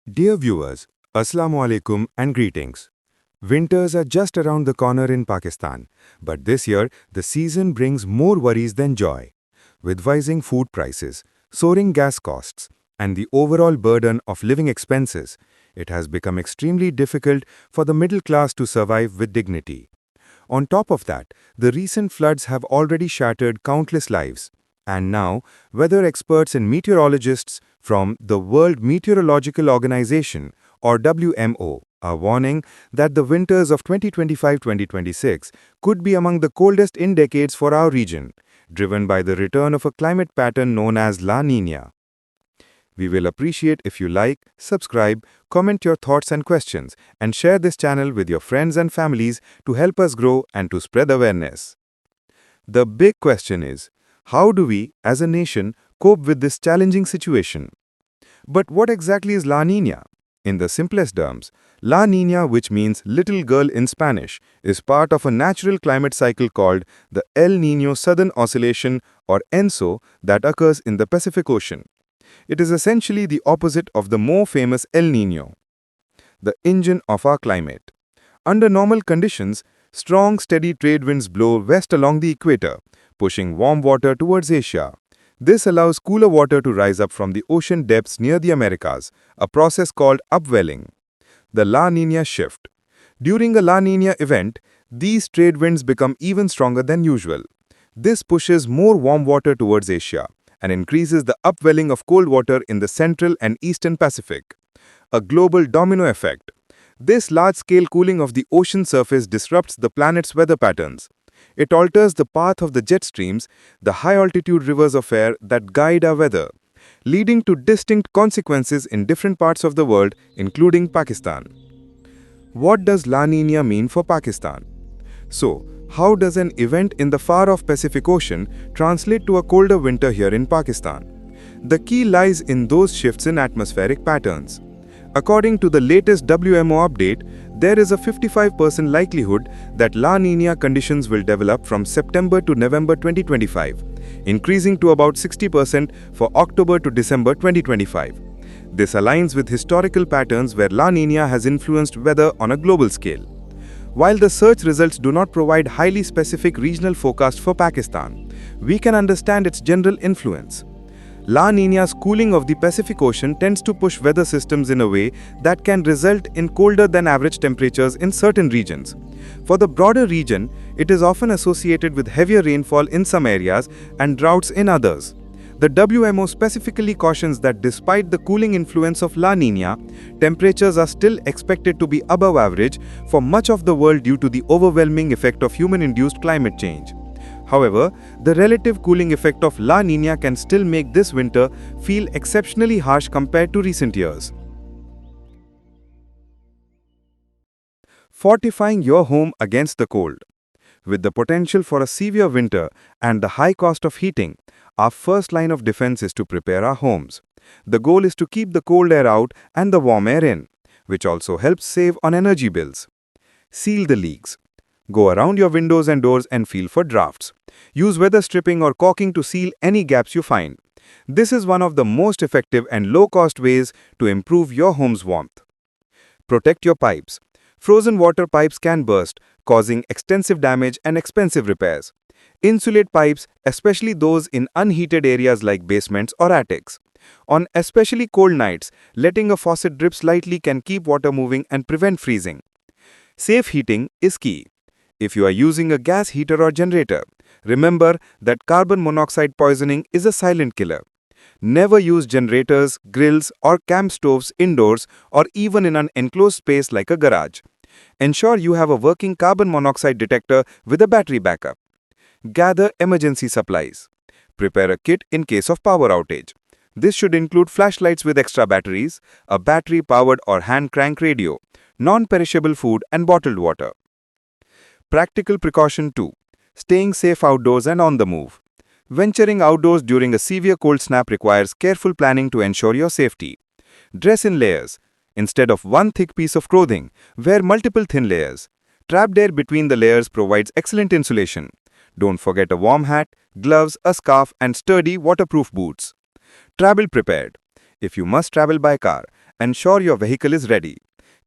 Dear viewers, Assalamu alaikum and greetings. Winters are just around the corner in Pakistan, but this year the season brings more worries than joy. With rising food prices, soaring gas costs, and the overall burden of living expenses, it has become extremely difficult for the middle class to survive with dignity. On top of that, the recent floods have already shattered countless lives. And now, weather experts and meteorologists from the World Meteorological Organization, or WMO, are warning that the winters of 2025-2026 could be among the coldest in decades for our region, driven by the return of a climate pattern known as La Niña. We will appreciate if you like, subscribe, comment your thoughts and questions, and share this channel with your friends and families to help us grow and to spread awareness. The big question is, how do we, as a nation, cope with this challenging situation? But what exactly is La Niña? In the simplest terms, La Niña, which means little girl in Spanish, is part of a natural climate cycle called the El Niño Southern Oscillation, or ENSO, that occurs in the Pacific Ocean. It is essentially the opposite of the more famous El Niño, the engine of our climate. Under normal conditions, strong, steady trade winds blow west along the equator, pushing warm water towards Asia. This allows cooler water to rise up from the ocean depths near the Americas, a process called upwelling. The La Niña shift. During a La Niña event, these trade winds become even stronger than usual. This pushes more warm water towards Asia and increases the upwelling of cold water in the central and eastern Pacific. A global domino effect. This large-scale cooling of the ocean surface disrupts the planet's weather patterns. It alters the path of the jet streams, the high-altitude rivers of air that guide our weather, leading to distinct consequences in different parts of the world, including Pakistan. What does La Niña mean for Pakistan? So, how does an event in the far-off Pacific Ocean translate to a colder winter here in Pakistan? The key lies in those shifts in atmospheric patterns. According to the latest WMO update, there is a 55% likelihood that La Niña conditions will develop from September to November 2025, increasing to about 60% for October to December 2025. This aligns with historical patterns where La Niña has influenced weather on a global scale. While the search results do not provide highly specific regional forecast for Pakistan, we can understand its general influence. La Niña's cooling of the Pacific Ocean tends to push weather systems in a way that can result in colder than average temperatures in certain regions. For the broader region, it is often associated with heavier rainfall in some areas and droughts in others. The WMO specifically cautions that despite the cooling influence of La Niña, temperatures are still expected to be above average for much of the world due to the overwhelming effect of human-induced climate change. However, the relative cooling effect of La Niña can still make this winter feel exceptionally harsh compared to recent years. Fortifying your home against the cold. With the potential for a severe winter and the high cost of heating, our first line of defense is to prepare our homes. The goal is to keep the cold air out and the warm air in, which also helps save on energy bills. Seal the leaks. Go around your windows and doors and feel for drafts. Use weather stripping or caulking to seal any gaps you find. This is one of the most effective and low-cost ways to improve your home's warmth. Protect your pipes. Frozen water pipes can burst, causing extensive damage and expensive repairs. Insulate pipes, especially those in unheated areas like basements or attics. On especially cold nights, letting a faucet drip slightly can keep water moving and prevent freezing. Safe heating is key. If you are using a gas heater or generator, remember that carbon monoxide poisoning is a silent killer. Never use generators, grills, or camp stoves indoors or even in an enclosed space like a garage. Ensure you have a working carbon monoxide detector with a battery backup. Gather emergency supplies. Prepare a kit in case of power outage. This should include flashlights with extra batteries, a battery-powered or hand crank radio, non-perishable food, and bottled water. Practical precaution 2. Staying safe outdoors and on the move. Venturing outdoors during a severe cold snap requires careful planning to ensure your safety. Dress in layers. Instead of one thick piece of clothing, wear multiple thin layers. Trapped air between the layers provides excellent insulation. Don't forget a warm hat, gloves, a scarf, and sturdy waterproof boots. Travel prepared. If you must travel by car, Ensure your vehicle is ready.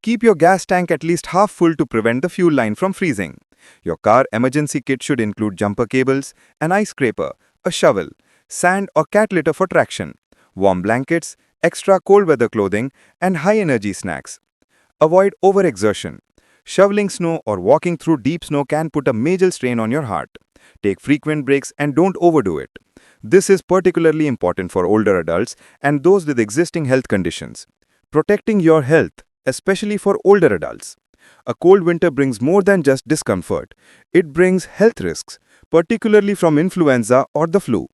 Keep your gas tank at least half full to prevent the fuel line from freezing. Your car emergency kit should include jumper cables, an ice scraper, a shovel, sand or cat litter for traction, warm blankets, extra cold weather clothing, and high energy snacks. Avoid overexertion. Shoveling snow or walking through deep snow can put a major strain on your heart. Take frequent breaks and don't overdo it. This is particularly important for older adults and those with existing health conditions. Protecting your health, especially for older adults. A cold winter brings more than just discomfort. It brings health risks, particularly from influenza or the flu.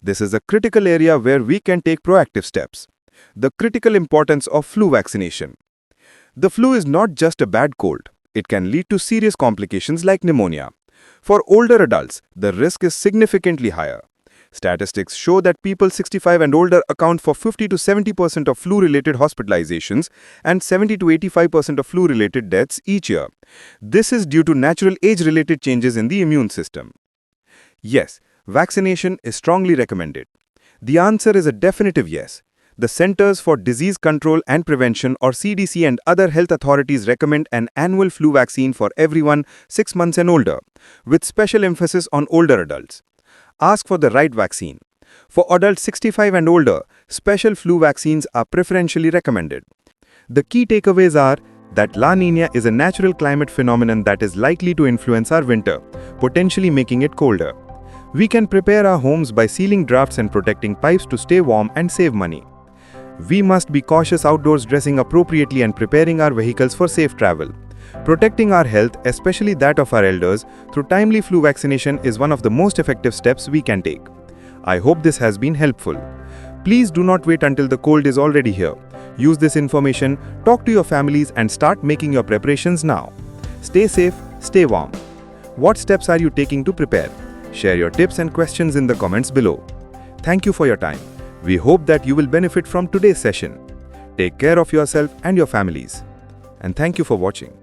This is a critical area where we can take proactive steps. The critical importance of flu vaccination. The flu is not just a bad cold. It can lead to serious complications like pneumonia. For older adults, the risk is significantly higher. Statistics show that people 65 and older account for 50 to 70% of flu-related hospitalizations and 70 to 85% of flu-related deaths each year. This is due to natural age-related changes in the immune system. Yes, vaccination is strongly recommended. The answer is a definitive yes. The Centers for Disease Control and Prevention or CDC and other health authorities recommend an annual flu vaccine for everyone 6 months and older, with special emphasis on older adults. Ask for the right vaccine. For adults 65 and older, special flu vaccines are preferentially recommended. The key takeaways are that La Niña is a natural climate phenomenon that is likely to influence our winter, potentially making it colder. We can prepare our homes by sealing drafts and protecting pipes to stay warm and save money. We must be cautious outdoors, dressing appropriately and preparing our vehicles for safe travel. Protecting our health, especially that of our elders, through timely flu vaccination is one of the most effective steps we can take. I hope this has been helpful. Please do not wait until the cold is already here. Use this information, talk to your families and start making your preparations now. Stay safe, stay warm. What steps are you taking to prepare? Share your tips and questions in the comments below. Thank you for your time. We hope that you will benefit from today's session. Take care of yourself and your families. And thank you for watching.